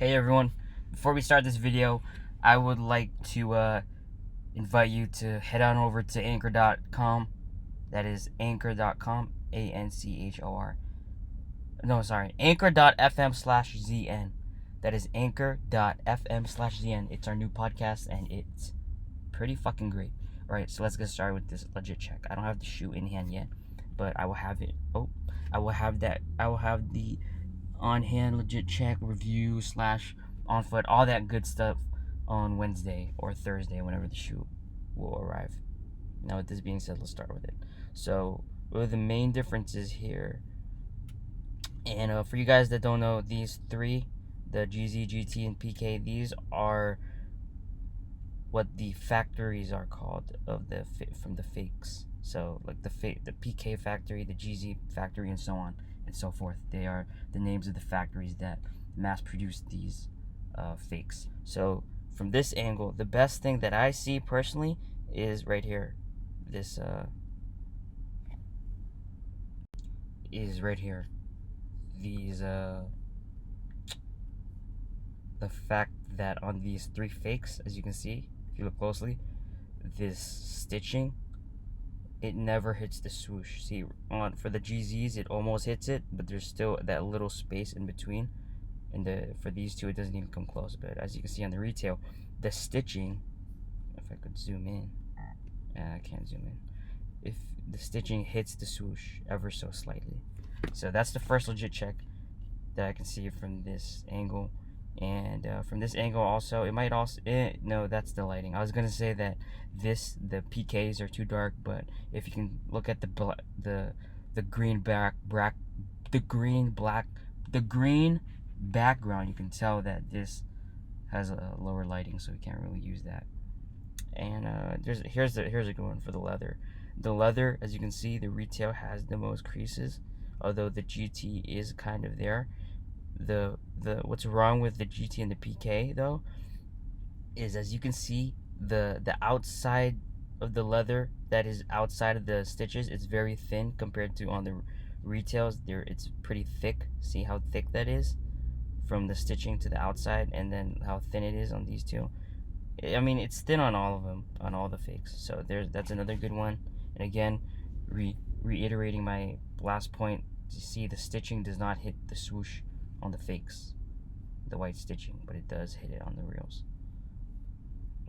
Hey everyone, before we start this video, I would like to invite you to head on over to anchor.com. That is anchor.com, A-N-C-H-O-R. No, sorry, anchor.fm/ZN. That is anchor.fm/ZN. It's our new podcast and it's pretty fucking great. Alright, so let's get started with this legit check. I don't have the shoe in hand yet, but I will have it. I will have the on hand legit check review / on foot, all that good stuff on Wednesday or Thursday, whenever the shoe will arrive. Now, with this being said, let's start with it. So, what are the main differences here? And for you guys that don't know, these three, the GZ, GT, and PK, these are what the factories are called from the fakes. So, like the PK factory, the GZ factory, and so on and so forth. They are the names of the factories that mass produce these fakes. So, from this angle, the best thing that I see personally is right here. This is right here. These the fact that on these three fakes, as you can see, if you look closely, this stitching, it never hits the swoosh. See, for the GZs, it almost hits it, but there's still that little space in between. And for these two, it doesn't even come close. But as you can see on the retail, the stitching, if I could zoom in, I can't zoom in. If the stitching hits the swoosh ever so slightly. So that's the first legit check that I can see from this angle. And from this angle also, it might also, no, that's the lighting. I was gonna say that the PKs are too dark, but if you can look at the green background, you can tell that this has a lower lighting, so we can't really use that. And here's a good one for the leather. The leather, as you can see, the retail has the most creases, although the GT is kind of there. The what's wrong with the GT and the PK though is, as you can see, the outside of the leather that is outside of the stitches, it's very thin compared to on the retails. It's pretty thick. See how thick that is from the stitching to the outside, and then how thin it is on these two. I mean, it's thin on all of them, on all the fakes. So that's another good one. And again, reiterating my last point, you see the stitching does not hit the swoosh on the fakes, the white stitching, but it does hit it on the reels.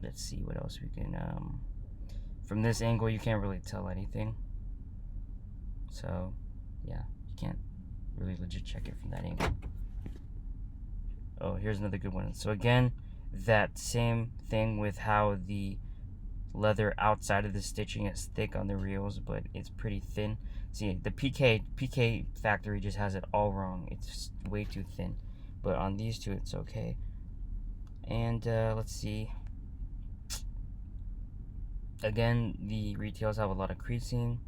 Let's see what else we can. From this angle, you can't really tell anything. So, yeah, you can't really legit check it from that angle. Oh, here's another good one. So again, that same thing with how the leather outside of the stitching is thick on the reels, but it's pretty thin. See, the PK factory just has it all wrong. It's way too thin, but on these two it's okay. And let's see, again, the retails have a lot of creasing,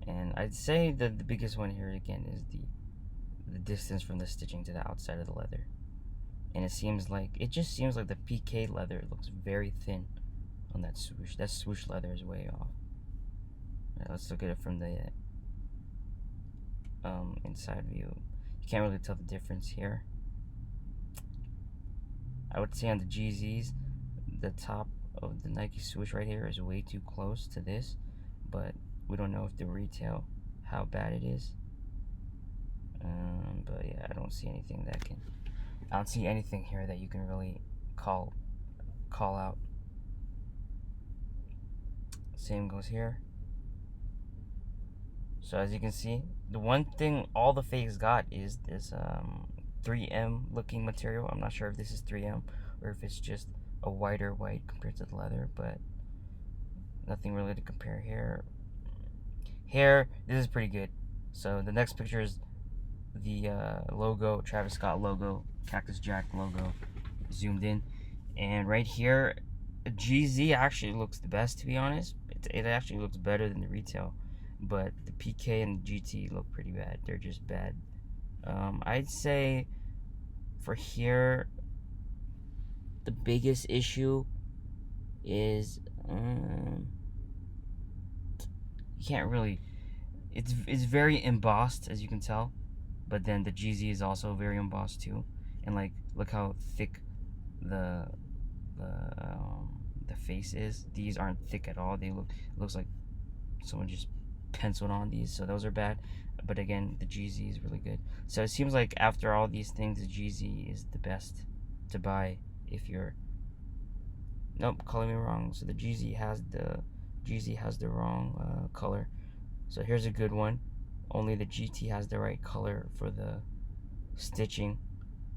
and I'd say that the biggest one here again is the distance from the stitching to the outside of the leather. And it just seems like the PK leather looks very thin on that swoosh. That swoosh leather is way off. Right, let's look at it from the inside view. You can't really tell the difference here. I would say on the GZs, the top of the Nike swoosh right here is way too close to this, but we don't know if the retail, how bad it is. But yeah, I don't see anything here that you can really call out. Same goes here. So as you can see, the one thing all the fakes got is this 3M looking material. I'm not sure if this is 3M or if it's just a whiter white compared to the leather, but nothing really to compare here. Here, this is pretty good. So the next picture is the logo, Travis Scott logo, Cactus Jack logo, zoomed in, and right here, GZ actually looks the best, to be honest. It actually looks better than the retail, but the PK and the GT look pretty bad. They're just bad. I'd say for here, the biggest issue is you can't really. It's very embossed, as you can tell, but then the GZ is also very embossed too. and like look how thick the the face is. These aren't thick at all. It looks like someone just penciled on these, so those are bad. But again, the GZ is really good. So it seems like after all these things, the GZ is the best to buy if you're. Nope, calling me wrong. So the GZ has the wrong color. So here's a good one. Only the GT has the right color for the stitching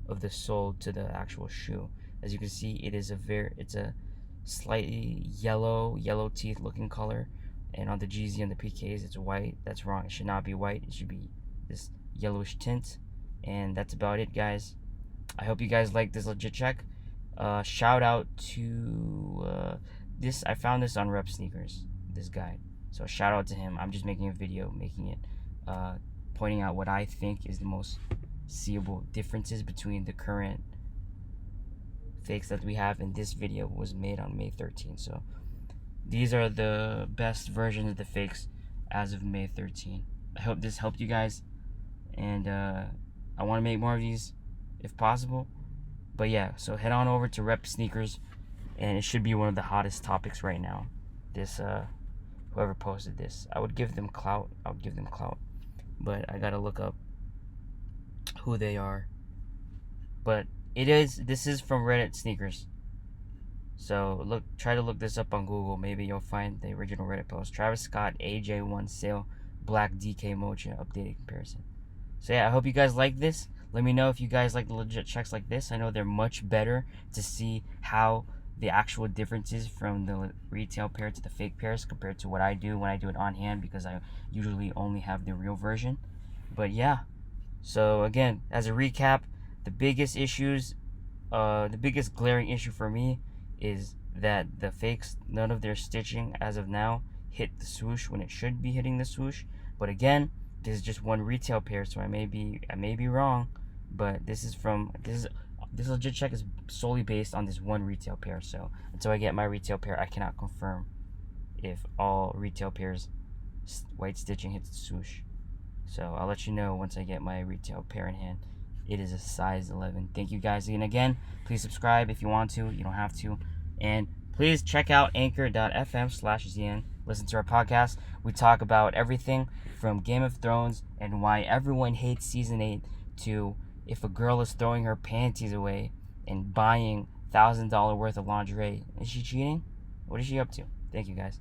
of the sole to the actual shoe. As you can see, it's a slightly yellow teeth looking color, and on the GZ and the PKs it's white. That's wrong. It should not be white. It should be this yellowish tint. And that's about it, guys. I hope you guys like this legit check. Shout out to this. I found this on Rep Sneakers, this guide. So shout out to him. I'm just making a video, pointing out what I think is the most seeable differences between the current fakes that we have, and this video was made on May 13th. So these are the best versions of the fakes as of May 13th. I hope this helped you guys, and I want to make more of these if possible. But yeah, so head on over to Rep Sneakers, and it should be one of the hottest topics right now. This whoever posted this, I would give them clout. But I gotta look up who they are. But this is from Reddit Sneakers. So try to look this up on Google. Maybe you'll find the original Reddit post. Travis Scott AJ1 sale black DK Mocha updated comparison. So yeah, I hope you guys like this. Let me know if you guys like the legit checks like this. I know they're much better to see how the actual differences from the retail pair to the fake pairs compared to what I do when I do it on hand, because I usually only have the real version. But yeah, so again, as a recap, the biggest glaring issue for me is that the fakes, none of their stitching as of now hit the swoosh when it should be hitting the swoosh. But again, this is just one retail pair, so I may be wrong, but this legit check is solely based on this one retail pair. So until I get my retail pair, I cannot confirm if all retail pairs white stitching hits the swoosh. So I'll let you know once I get my retail pair in hand. It is a size 11. Thank you guys again. Please subscribe if you want to. You don't have to. And please check out anchor.fm/ZN. Listen to our podcast. We talk about everything from Game of Thrones and why everyone hates Season 8 to if a girl is throwing her panties away and buying $1,000 worth of lingerie. Is she cheating? What is she up to? Thank you guys.